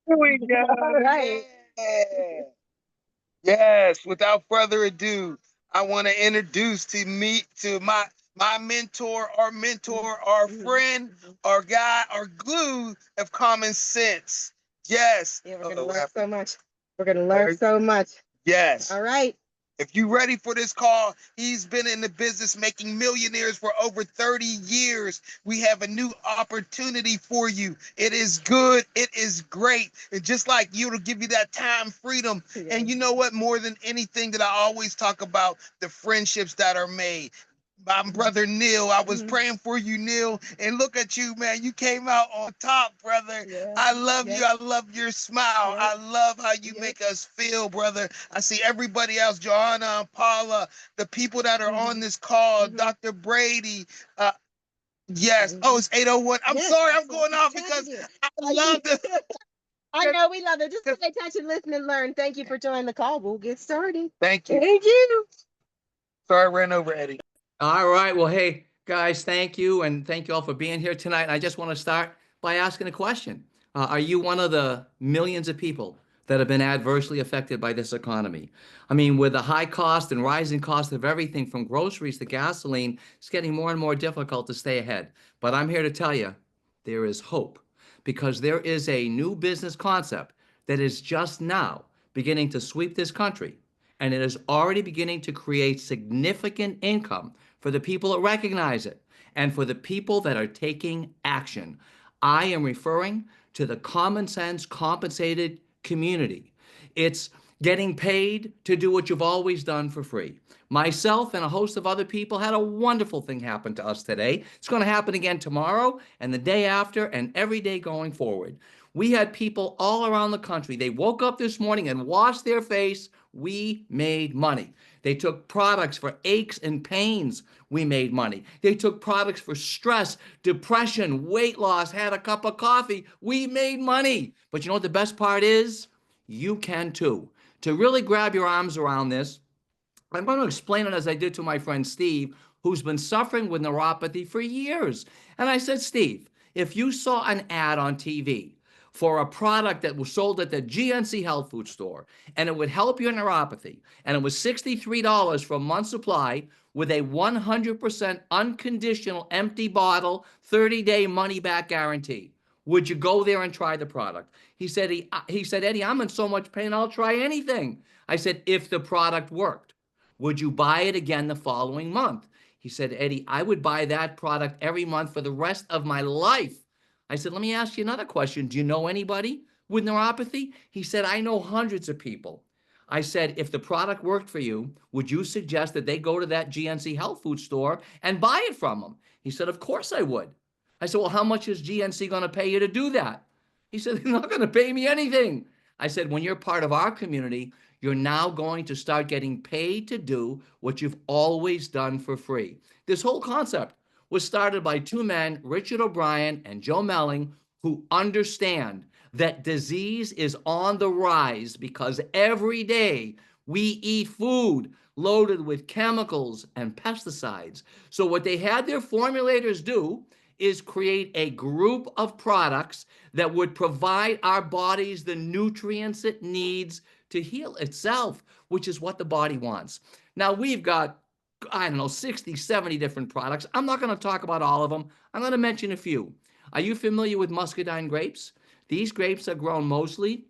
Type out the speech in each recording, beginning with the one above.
Here we go. All right. Yeah. Yes. Without further ado, I want to introduce to my mentor, our friend, our guy, our glue of common sense. Yes. Yeah, we're going to learn so much. We're going to learn so much. Yes. All right. If you ready for this call, he's been in the business making millionaires for over 30 years. We have a new opportunity for you. It is good. It is great. And just like you, it'll give you that time freedom. And you know what? More than anything that I always talk about, the friendships that are made. My brother Neil, I was praying for you, Neil, and look at you, man. You came out on top, brother. I love you. I love your smile. I love how you make us feel, brother. I see everybody else, Joanna and Paula, the people that are on this call, Dr. Brady. Uh, yes. Oh, it's 8:01. I'm sorry, I'm going off because I love this. I know we love it. Just pay attention, listen, and learn. Thank you for joining the call. We'll get started. Thank you. Thank you. Sorry, I ran over Eddie. All right. Well, hey, guys, thank you. And thank you all for being here tonight. I just want to start by asking a question. Are you one of the millions of people that have been adversely affected by this economy? I mean, with the high cost and rising cost of everything from groceries to gasoline, it's getting more and more difficult to stay ahead. But I'm here to tell you there is hope because there is a new business concept that is just now beginning to sweep this country. And it is already beginning to create significant income for the people that recognize it and for the people that are taking action. I am referring to the common sense compensated community. It's getting paid to do what you've always done for free. Myself and a host of other people had a wonderful thing happen to us today. It's going to happen again tomorrow and the day after and every day going forward. We had people all around the country. They woke up this morning and washed their face. We made money. They took products for aches and pains. We made money. They took products for stress, depression, weight loss, had a cup of coffee. We made money. But you know what the best part is? You can too. To really grab your arms around this, I'm going to explain it as I did to my friend Steve, who's been suffering with neuropathy for years. And I said, Steve, if you saw an ad on TV for a product that was sold at the GNC health food store and it would help your neuropathy, and it was $63 for a month's supply with a 100% unconditional empty bottle, 30-day money-back guarantee, would you go there and try the product? He said, Eddie, I'm in so much pain, I'll try anything. I said, if the product worked, would you buy it again the following month? He said, Eddie, I would buy that product every month for the rest of my life. I said, let me ask you another question. Do you know anybody with neuropathy? He said, I know hundreds of people. I said, if the product worked for you, would you suggest that they go to that GNC health food store and buy it from them? He said, of course I would. I said, well, how much is GNC going to pay you to do that? He said, they're not going to pay me anything. I said, when you're part of our community, you're now going to start getting paid to do what you've always done for free. This whole concept was started by two men, Richard O'Brien and Joe Melling, who understand that disease is on the rise because every day we eat food loaded with chemicals and pesticides. So what they had their formulators do is create a group of products that would provide our bodies the nutrients it needs to heal itself, which is what the body wants. Now, we've got, I don't know, 60, 70 different products. I'm not going to talk about all of them. I'm going to mention a few. Are you familiar with muscadine grapes? These grapes are grown mostly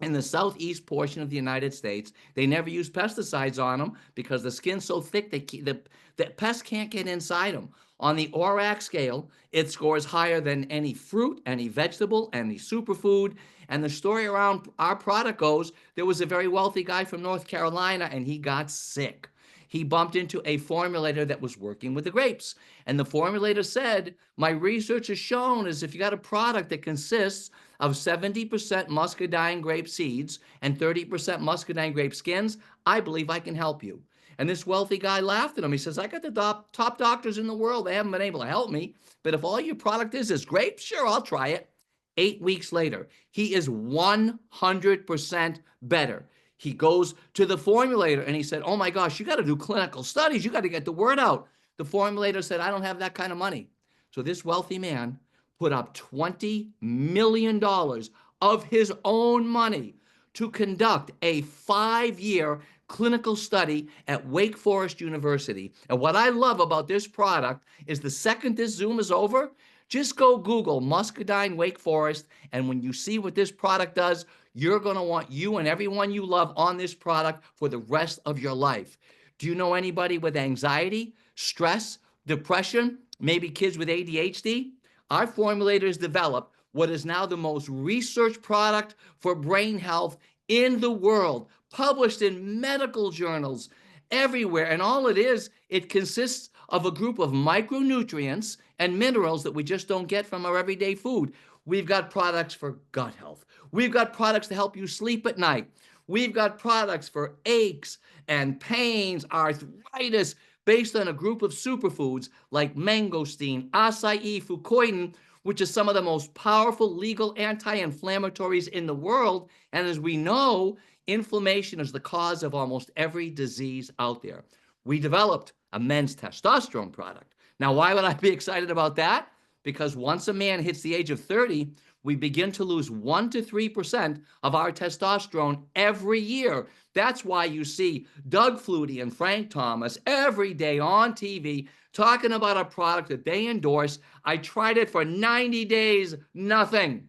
in the southeast portion of the United States. They never use pesticides on them because the skin's so thick the pests can't get inside them. On the ORAC scale, it scores higher than any fruit, any vegetable, any superfood. And the story around our product goes, there was a very wealthy guy from North Carolina and he got sick. He bumped into a formulator that was working with the grapes. And the formulator said, my research has shown is if you got a product that consists of 70% muscadine grape seeds and 30% muscadine grape skins, I believe I can help you. And this wealthy guy laughed at him. He says, I got the top doctors in the world. They haven't been able to help me. But if all your product is grapes, sure, I'll try it. 8 weeks later, he is 100% better. He goes to the formulator and he said, oh my gosh, you got to do clinical studies. You got to get the word out. The formulator said, I don't have that kind of money. So this wealthy man put up $20 million of his own money to conduct a 5-year clinical study at Wake Forest University. And what I love about this product is the second this Zoom is over, just go Google Muscadine Wake Forest. And when you see what this product does, you're going to want you and everyone you love on this product for the rest of your life. Do you know anybody with anxiety, stress, depression, maybe kids with ADHD? Our formulators developed what is now the most researched product for brain health in the world, published in medical journals everywhere. And all it is, it consists of a group of micronutrients and minerals that we just don't get from our everyday food. We've got products for gut health. We've got products to help you sleep at night. We've got products for aches and pains, arthritis, based on a group of superfoods like mangosteen, acai, fucoidan, which is some of the most powerful legal anti-inflammatories in the world. And as we know, inflammation is the cause of almost every disease out there. We developed a men's testosterone product. Now, why would I be excited about that? Because once a man hits the age of 30, we begin to lose 1 to 3% of our testosterone every year. That's why you see Doug Flutie and Frank Thomas every day on TV talking about a product that they endorse. I tried it for 90 days, nothing.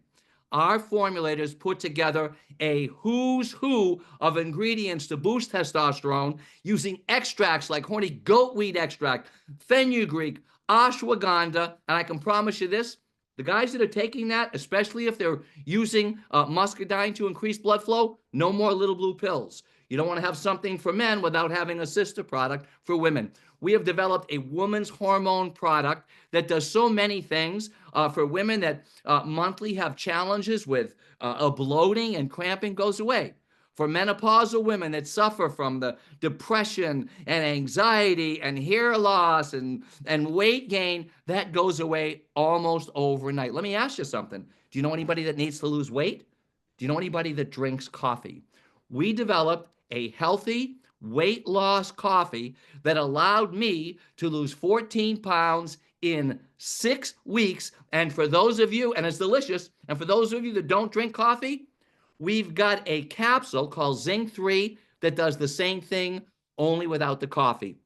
Our formulators put together a who's who of ingredients to boost testosterone using extracts like horny goat weed extract, fenugreek, ashwagandha, and I can promise you this, the guys that are taking that, especially if they're using muscadine to increase blood flow, no more little blue pills. You don't want to have something for men without having a sister product for women. We have developed a woman's hormone product that does so many things for women that monthly have challenges with bloating and cramping, goes away. For menopausal women that suffer from the depression and anxiety and hair loss and weight gain, that goes away almost overnight. Let me ask you something. Do you know anybody that needs to lose weight? Do you know anybody that drinks coffee? We developed a healthy weight loss coffee that allowed me to lose 14 pounds in 6 weeks. And for those of you, and it's delicious, and for those of you that don't drink coffee, we've got a capsule called Zinc 3 that does the same thing, only without the coffee.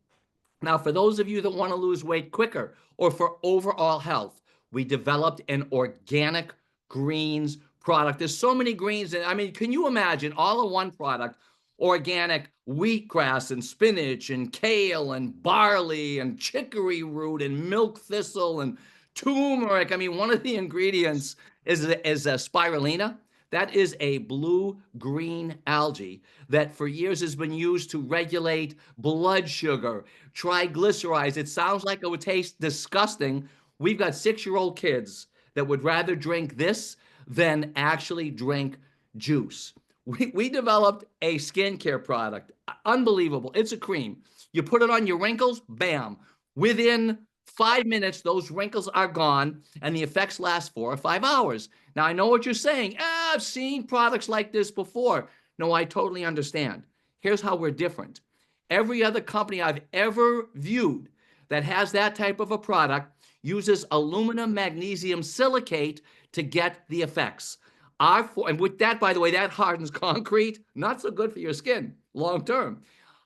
Now, for those of you that want to lose weight quicker or for overall health, we developed an organic greens product. There's so many greens. I mean, can you imagine all in one product? Organic wheatgrass and spinach and kale and barley and chicory root and milk thistle and turmeric. I mean, one of the ingredients is a spirulina. That is a blue-green algae that for years has been used to regulate blood sugar, triglycerides. It sounds like it would taste disgusting. We've got 6-year-old kids that would rather drink this than actually drink juice. We developed a skincare product. Unbelievable. It's a cream. You put it on your wrinkles, bam. Within 5 minutes, those wrinkles are gone, and the effects last 4 or 5 hours. Now, I know what you're saying. I've seen products like this before. No, I totally understand. Here's how we're different. Every other company I've ever viewed that has that type of a product uses aluminum magnesium silicate to get the effects. And with that, by the way, that hardens concrete. Not so good for your skin long term.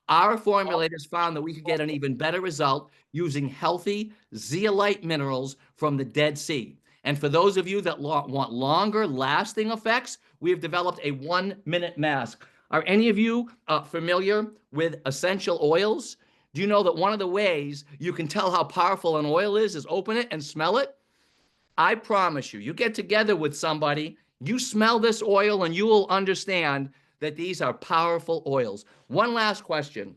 Our formulators found that we could get an even better result using healthy zeolite minerals from the Dead Sea. And for those of you that want longer lasting effects, we have developed a 1-minute mask. Are any of you familiar with essential oils? Do you know that one of the ways you can tell how powerful an oil is open it and smell it? I promise you, you get together with somebody, you smell this oil and you will understand that these are powerful oils. One last question.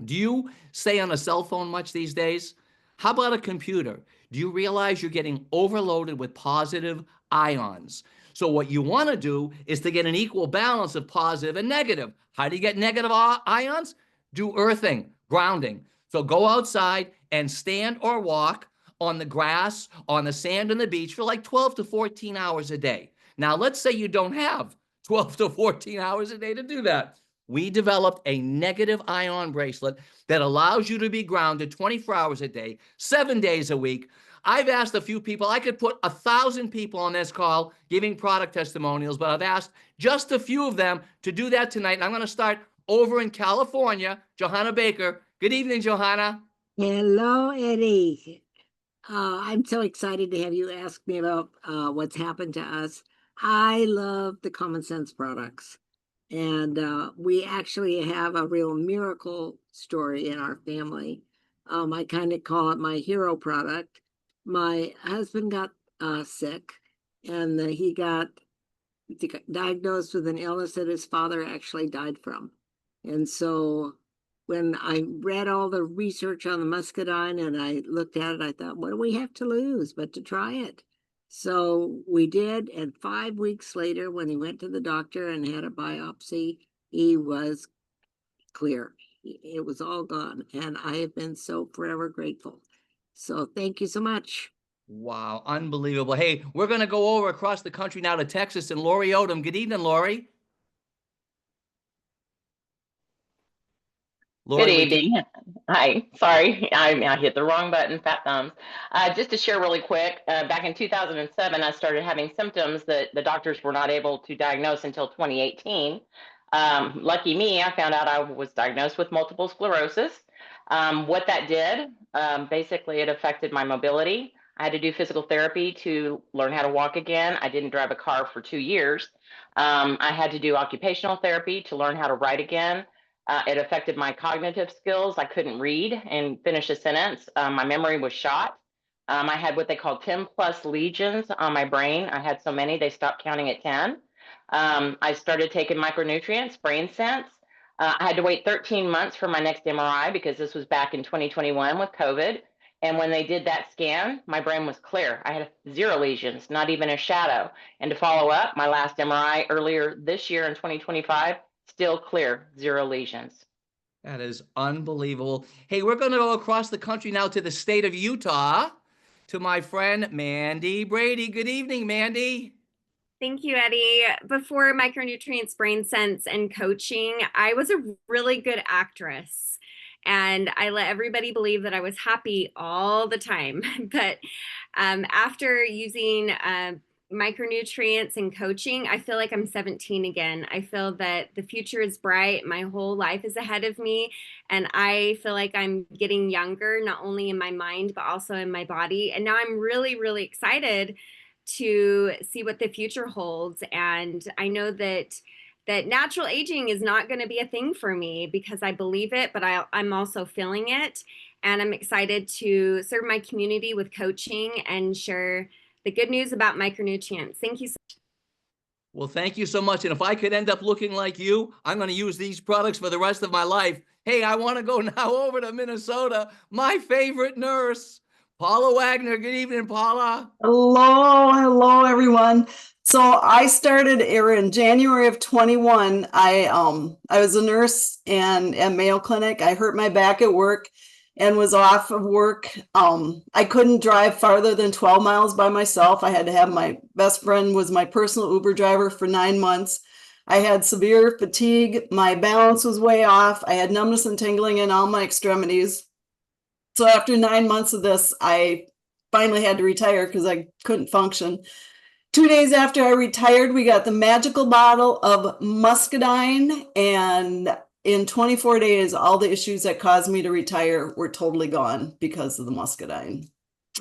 Do you stay on a cell phone much these days? How about a computer? Do you realize you're getting overloaded with positive ions? So what you want to do is to get an equal balance of positive and negative. How do you get negative ions? Do earthing, grounding. So go outside and stand or walk on the grass, on the sand, on the beach for like 12 to 14 hours a day. Now, let's say you don't have 12 to 14 hours a day to do that. We developed a negative ion bracelet that allows you to be grounded 24 hours a day, 7 days a week. I've asked a few people, I could put 1,000 people on this call giving product testimonials, but I've asked just a few of them to do that tonight. And I'm going to start over in California. Johanna Baker. Good evening, Johanna. Hello, Eddie. I'm so excited to have you ask me about what's happened to us. I love the Common Sense products. And we actually have a real miracle story in our family. I kind of call it my hero product. My husband got sick, and he got diagnosed with an illness that his father actually died from. And so when I read all the research on the muscadine and I looked at it, I thought, what do we have to lose but to try it? So we did, and 5 weeks later, when he went to the doctor and had a biopsy, he was clear. It was all gone, and I have been so forever grateful. So thank you so much. Wow, unbelievable. Hey, we're going to go over across the country now to Texas and Lori Odom. Good evening, Lori. Good evening. Hi, sorry, I hit the wrong button, fat thumbs. Just to share really quick, back in 2007, I started having symptoms that the doctors were not able to diagnose until 2018. Lucky me, I found out I was diagnosed with multiple sclerosis. What that did, basically it affected my mobility. I had to do physical therapy to learn how to walk again. I didn't drive a car for 2 years. I had to do occupational therapy to learn how to write again. It affected my cognitive skills. I couldn't read and finish a sentence. My memory was shot. I had what they call 10 plus lesions on my brain. I had so many, they stopped counting at 10. I started taking micronutrients, Brain Sense. I had to wait 13 months for my next MRI because this was back in 2021 with COVID. And when they did that scan, my brain was clear. I had 0 lesions, not even a shadow. And to follow up, my last MRI earlier this year in 2025, still clear, 0 lesions. That is unbelievable. Hey, we're going to go across the country now to the state of Utah to my friend Mandy Brady. Good evening, Mandy. Thank you, Eddie. Before micronutrients, Brain Sense, and coaching, I was a really good actress. And I let everybody believe that I was happy all the time. But after using micronutrients and coaching, I feel like I'm 17 again. I feel that the future is bright. My whole life is ahead of me. And I feel like I'm getting younger, not only in my mind, but also in my body. And now I'm really, really excited to see what the future holds. And I know that natural aging is not going to be a thing for me because I believe it, but I'm also feeling it. And I'm excited to serve my community with coaching and share the good news about micronutrients. Thank you so much. Well, thank you so much. And if I could end up looking like you, I'm going to use these products for the rest of my life. Hey, I want to go now over to Minnesota. My favorite nurse, Paula Wagner. Good evening, Paula. Hello, everyone. So I started in January of 21. I was a nurse and at Mayo Clinic. I hurt my back at work and was off of work. I couldn't drive farther than 12 miles by myself. I had to have my best friend was my personal Uber driver for 9 months. I had severe fatigue. My balance was way off. I had numbness and tingling in all my extremities. So after 9 months of this, I finally had to retire because I couldn't function. 2 days after I retired, we got the magical bottle of muscadine, and in 24 days, all the issues that caused me to retire were totally gone because of the muscadine.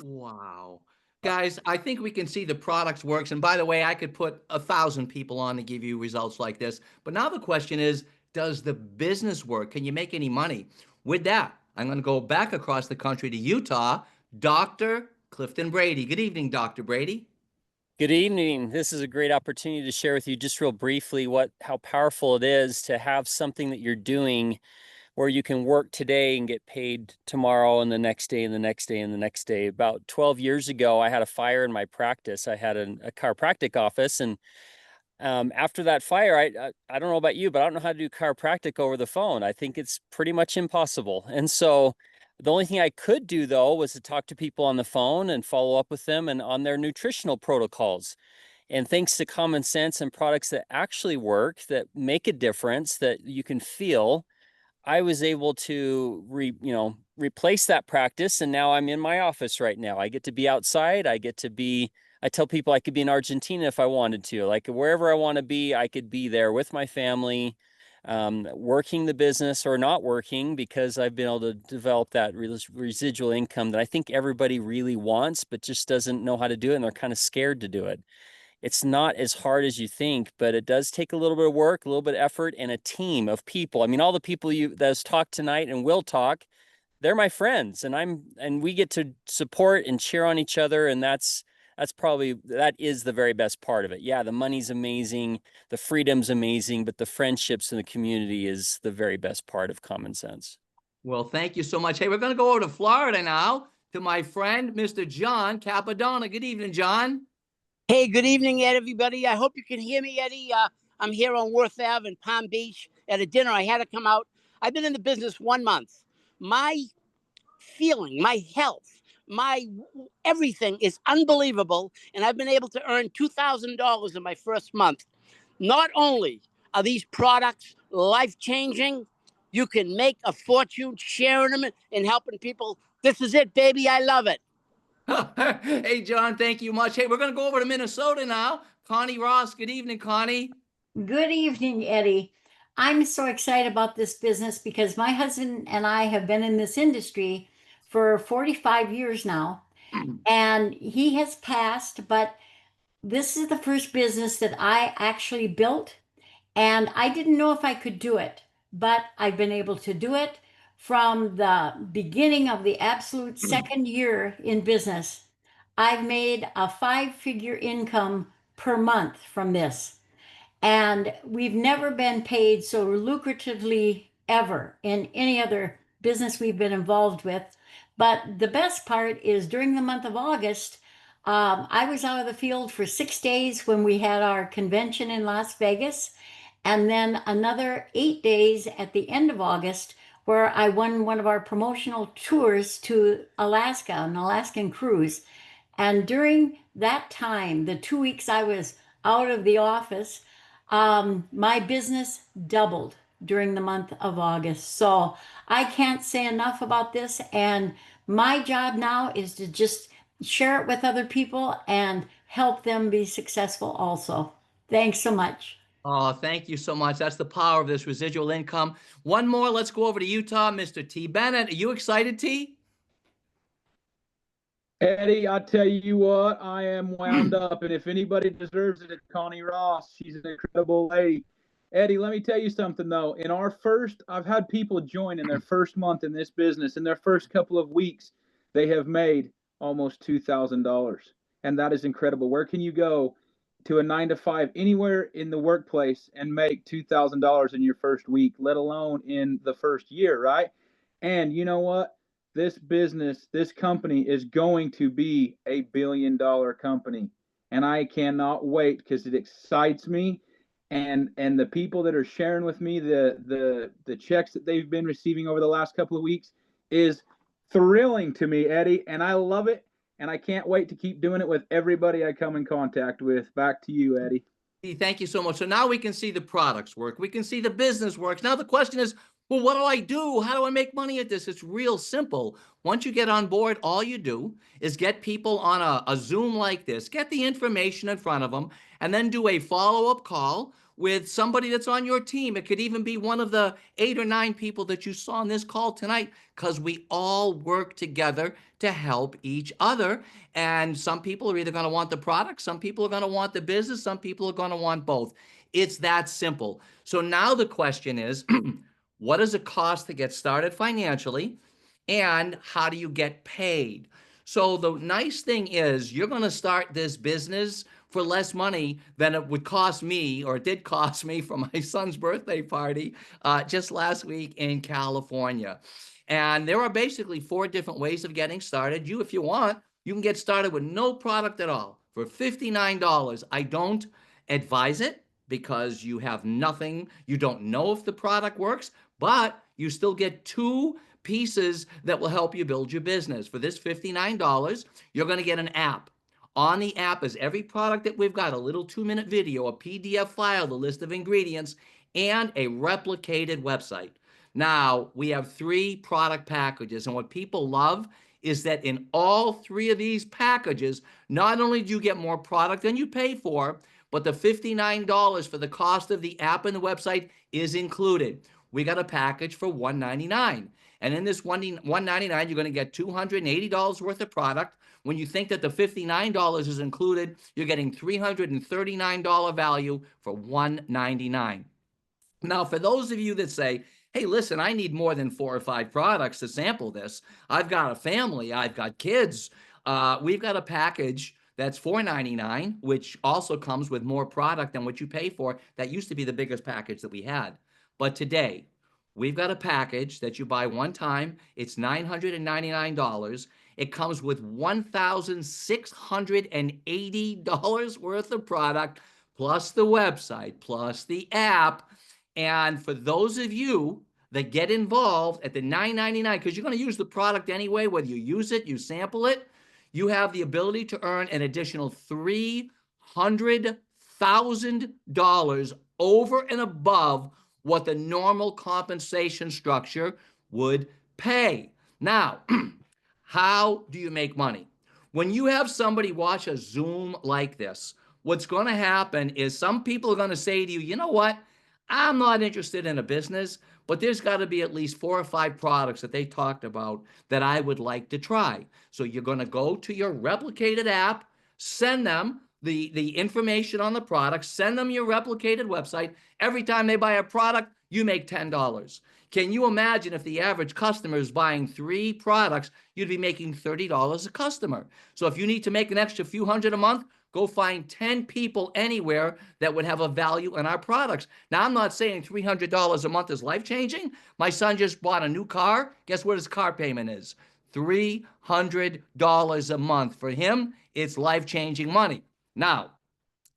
Wow. Guys, I think we can see the product works. And by the way, I could put 1,000 people on to give you results like this. But now the question is, does the business work? Can you make any money? With that, I'm going to go back across the country to Utah. Dr. Clifton Brady. Good evening, Dr. Brady. Good evening. This is a great opportunity to share with you just real briefly how powerful it is to have something that you're doing where you can work today and get paid tomorrow and the next day and the next day and the next day. About 12 years ago, I had a fire in my practice. I had a chiropractic office, and after that fire, I don't know about you, but I don't know how to do chiropractic over the phone. I think it's pretty much impossible. And so the only thing I could do, though, was to talk to people on the phone and follow up with them and on their nutritional protocols. And thanks to Common Sense and products that actually work, that make a difference, that you can feel, I was able to replace that practice, and now I'm in my office right now. I get to be outside. I tell people I could be in Argentina if I wanted to. Like wherever I want to be, I could be there with my family, working the business or not working, because I've been able to develop that residual income that I think everybody really wants, but just doesn't know how to do it, and they're kind of scared to do it. It's not as hard as you think, but it does take a little bit of work, a little bit of effort, and a team of people. I mean, all the people that's talked tonight and will talk, they're my friends, and we get to support and cheer on each other. And that is the very best part of it. Yeah, the money's amazing, the freedom's amazing, but the friendships and the community is the very best part of Common Sense. Well, thank you so much. Hey, we're going to go over to Florida now to my friend, Mr. John Capadona. Good evening, John. Hey, good evening, Ed, everybody. I hope you can hear me, Eddie. I'm here on Worth Ave in Palm Beach at a dinner. I had to come out. I've been in the business 1 month. My feeling, my health, my everything is unbelievable. And I've been able to earn $2,000 in my first month. Not only are these products life-changing, you can make a fortune sharing them and helping people. This is it, baby. I love it. Hey, John, thank you much. Hey, we're going to go over to Minnesota now. Connie Ross, good evening, Connie. Good evening, Eddie. I'm so excited about this business because my husband and I have been in this industry for 45 years now, and he has passed, but this is the first business that I actually built, and I didn't know if I could do it, but I've been able to do it. From the beginning of the absolute second year in business, I've made a 5-figure income per month from this. And we've never been paid so lucratively ever in any other business we've been involved with. But the best part is during the month of August, I was out of the field for 6 days when we had our convention in Las Vegas, and then another 8 days at the end of August, where I won one of our promotional tours to Alaska, an Alaskan cruise. And during that time, the 2 weeks I was out of the office, my business doubled during the month of August. So I can't say enough about this. And my job now is to just share it with other people and help them be successful also. Thanks so much. Oh, thank you so much. That's the power of this residual income. One more. Let's go over to Utah. Mr. T. Bennett. Are you excited, T? Eddie, I tell you what, I am wound up. And if anybody deserves it, it's Connie Ross. She's an incredible lady. Eddie, let me tell you something, though. I've had people join in their first month in this business. In their first couple of weeks, they have made almost $2,000. And that is incredible. Where can you go to a 9-to-5 anywhere in the workplace and make $2,000 in your first week, let alone in the first year, right? And you know what? This business, this company is going to be a billion-dollar company. And I cannot wait because it excites me. And the people that are sharing with me the checks that they've been receiving over the last couple of weeks is thrilling to me, Eddie. And I love it. And I can't wait to keep doing it with everybody I come in contact with. Back to you, Eddie. Thank you so much. So now we can see the products work. We can see the business works. Now the question is, well, what do I do? How do I make money at this? It's real simple. Once you get on board, all you do is get people on a Zoom like this, get the information in front of them, and then do a follow-up call with somebody that's on your team. It could even be one of the 8 or 9 people that you saw on this call tonight, because we all work together to help each other. And some people are either going to want the product, some people are going to want the business, some people are going to want both. It's that simple. So now the question is, what does it cost to get started financially? And how do you get paid? So the nice thing is you're going to start this business for less money than it would cost me, or it did cost me, for my son's birthday party just last week in California. And there are basically 4 different ways of getting started. If you want, you can get started with no product at all for $59. I don't advise it because you have nothing. You don't know if the product works, but you still get 2 pieces that will help you build your business. For this $59, you're going to get an app. On the app is every product that we've got, a little 2-minute video, a PDF file, the list of ingredients, and a replicated website. Now we have 3 product packages, and what people love is that in all 3 of these packages, not only do you get more product than you pay for, but the $59 for the cost of the app and the website is included. We got a package for $199. And in this $199, you're going to get $280 worth of product. When you think that the $59 is included, you're getting $339 value for $199. Now, for those of you that say, hey, listen, I need more than 4 or 5 products to sample this. I've got a family, I've got kids. We've got a package that's $499, which also comes with more product than what you pay for. That used to be the biggest package that we had. But today, we've got a package that you buy one time. It's $999. It comes with $1,680 worth of product, plus the website, plus the app. And for those of you that get involved at the $999, because you're going to use the product anyway, whether you use it, you sample it, you have the ability to earn an additional $300,000 over and above what the normal compensation structure would pay. Now, how do you make money? When you have somebody watch a Zoom like this, what's going to happen is some people are going to say to you, you know what? I'm not interested in a business, but there's got to be at least 4 or 5 products that they talked about that I would like to try. So you're going to go to your replicated app, send them the information on the product, send them your replicated website. Every time they buy a product, you make $10. Can you imagine if the average customer is buying 3 products, you'd be making $30 a customer. So if you need to make an extra few hundred a month, go find 10 people anywhere that would have a value in our products. Now, I'm not saying $300 a month is life-changing. My son just bought a new car. Guess what his car payment is? $300 a month. For him, it's life-changing money. Now,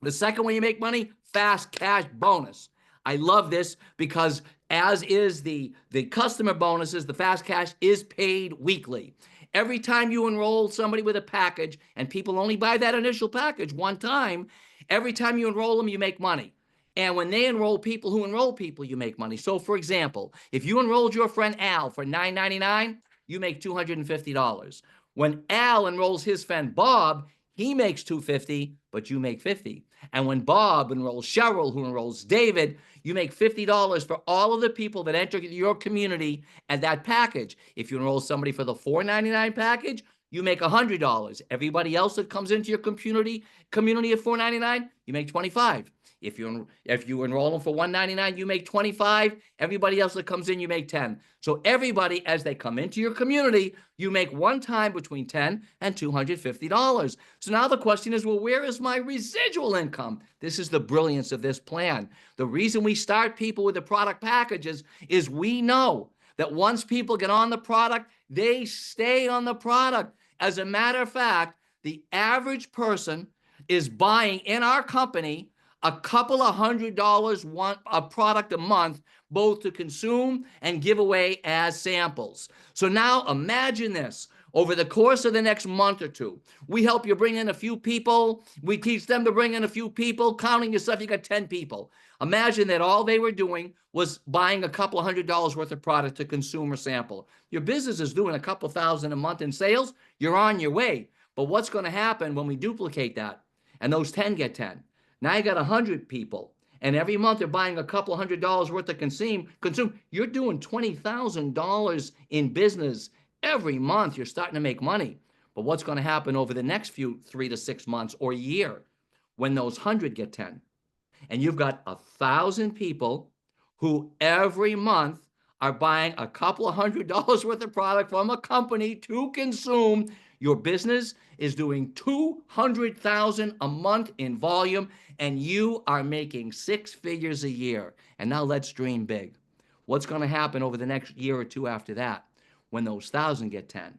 the second way you make money, fast cash bonus. I love this because as is the customer bonuses, the fast cash is paid weekly. Every time you enroll somebody with a package, and people only buy that initial package one time, every time you enroll them, you make money. And when they enroll people who enroll people, you make money. So for example, if you enrolled your friend Al for $9.99, you make $250. When Al enrolls his friend Bob, he makes $250, but you make $50. And when Bob enrolls Cheryl, who enrolls David, you make $50 for all of the people that enter your community at that package. If you enroll somebody for the $4.99 package, you make $100. Everybody else that comes into your community at $4.99, you make $25. If you enroll them for $1.99, you make $25. Everybody else that comes in, you make $10. So everybody, as they come into your community, you make one time between $10 and $250. So now the question is, well, where is my residual income? This is the brilliance of this plan. The reason we start people with the product packages is we know that once people get on the product, they stay on the product. As a matter of fact, the average person is buying in our company a couple of $100 a product a month, both to consume and give away as samples. So now imagine this. Over the course of the next month or two, we help you bring in a few people. We teach them to bring in a few people. Counting yourself, you got 10 people. Imagine that all they were doing was buying a couple of $100 worth of product to consume or sample. Your business is doing a couple thousand a month in sales. You're on your way. But what's going to happen when we duplicate that? And those 10 get 10. Now you got 100 people, and every month they're buying a couple $100 worth of consume. You're doing $20,000 in business every month. You're starting to make money. But what's going to happen over the next 3 to 6 months or year when those 100 get 10? And you've got 1,000 people who every month are buying a couple of $100 worth of product from a company to consume. Your business is doing $200,000 a month in volume, and you are making 6 figures a year. And now let's dream big. What's going to happen over the next year or two after that when those 1,000 get 10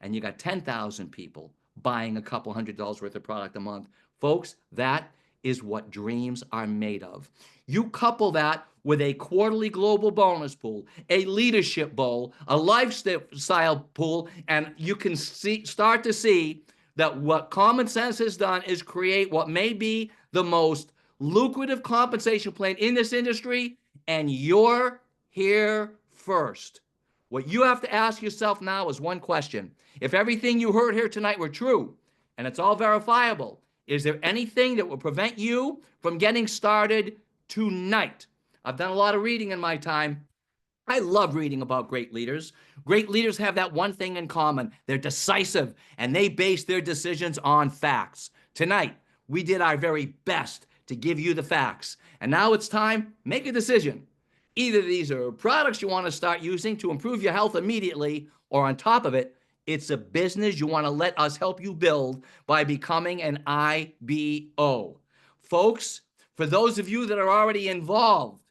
and you got 10,000 people buying a couple $100 worth of product a month? Folks, that is what dreams are made of. You couple that with a quarterly global bonus pool, a leadership bowl, a lifestyle pool, and you can start to see that what Common Sense has done is create what may be the most lucrative compensation plan in this industry, and you're here first. What you have to ask yourself now is one question. If everything you heard here tonight were true, and it's all verifiable, is there anything that will prevent you from getting started tonight? I've done a lot of reading in my time. I love reading about great leaders. Great leaders have that one thing in common. They're decisive, and they base their decisions on facts. Tonight, we did our very best to give you the facts. And now it's time, make a decision. Either these are products you want to start using to improve your health immediately, or on top of it, it's a business you want to let us help you build by becoming an IBO. Folks, for those of you that are already involved,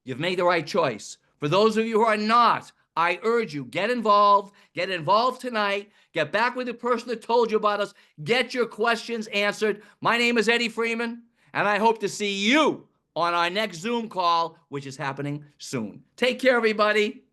you've made the right choice. For those of you who are not, I urge you, get involved tonight, get back with the person that told you about us, get your questions answered. My name is Eddie Freeman, and I hope to see you on our next Zoom call, which is happening soon. Take care, everybody.